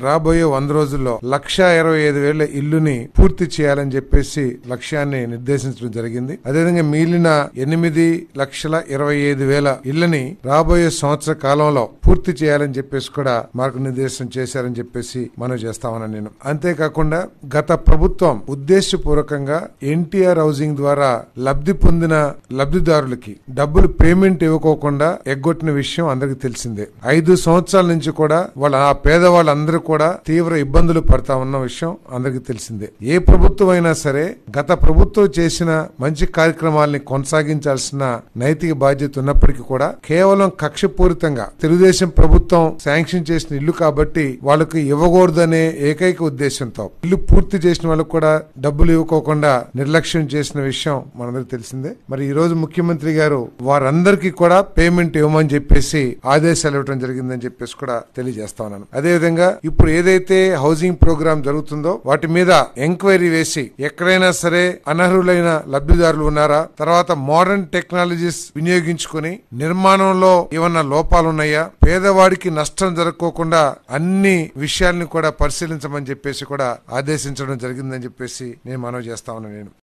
రాబోయే 100 రోజుల్లో 1,25,000 ఇల్లుని పూర్తి చేయాలని చెప్పేసి లక్ష్యాన్ని నిర్దేశించడం జరిగింది. అదేవిధంగా మిగిలిన 8,25,000 ఇళ్లని రాబోయే సంవత్సర కాలంలో పూర్తి చేయాలని చెప్పేసి కూడా మార్గనిర్దేశం చేశారని చెప్పేసి మనం చేస్తామని నేను. అంతేకాకుండా గత ప్రభుత్వం ఉద్దేశపూర్వకంగా ఎన్టీఆర్ హౌసింగ్ ద్వారా లబ్ధి పొందిన లబ్ధిదారులకి డబ్బులు పేమెంట్ ఇవ్వకోకుండా ఎగ్గొట్టిన విషయం అందరికి తెలిసిందే. 5 సంవత్సరాల నుంచి కూడా ఆ పేదవాళ్ళందరూ కూడా తీవ్ర ఇబ్బందులు పడతా ఉన్న విషయం అందరికి తెలిసిందే. ఏ ప్రభుత్వం అయినా సరే గత ప్రభుత్వం చేసిన మంచి కార్యక్రమాలని కొనసాగించాల్సిన నైతిక బాధ్యత ఉన్నప్పటికీ కూడా కేవలం కక్షపూరితంగా తెలుగుదేశం ప్రభుత్వం శాంక్షన్ చేసిన ఇల్లు కాబట్టి వాళ్ళకి ఇవ్వకూడదనే ఏకైక ఉద్దేశంతో ఇల్లు పూర్తి చేసిన వాళ్ళకు కూడా డబ్బులు ఇవ్వకోకుండా నిర్లక్ష్యం చేసిన విషయం మనందరికి తెలిసిందే. మరి ఈ రోజు ముఖ్యమంత్రి గారు వారందరికీ కూడా పేమెంట్ ఇవ్వమని చెప్పేసి ఆదేశాలు ఇవ్వడం జరిగిందని చెప్పేసి కూడా తెలియజేస్తా ఉన్నాను. అదేవిధంగా ఇప్పుడు ఏదైతే హౌసింగ్ ప్రోగ్రామ్ జరుగుతుందో వాటి మీద ఎంక్వైరీ వేసి ఎక్కడైనా సరే అనర్హులైన లబ్ధిదారులు ఉన్నారా, తర్వాత మోడర్న్ టెక్నాలజీస్ వినియోగించుకుని నిర్మాణంలో ఏమన్నా లోపాలు ఉన్నాయా, పేదవాడికి నష్టం జరగకోకుండా అన్ని విషయాల్ని కూడా పరిశీలించమని చెప్పేసి కూడా ఆదేశించడం జరిగిందని చెప్పేసి నేను మనవి చేస్తా ఉన్నాను.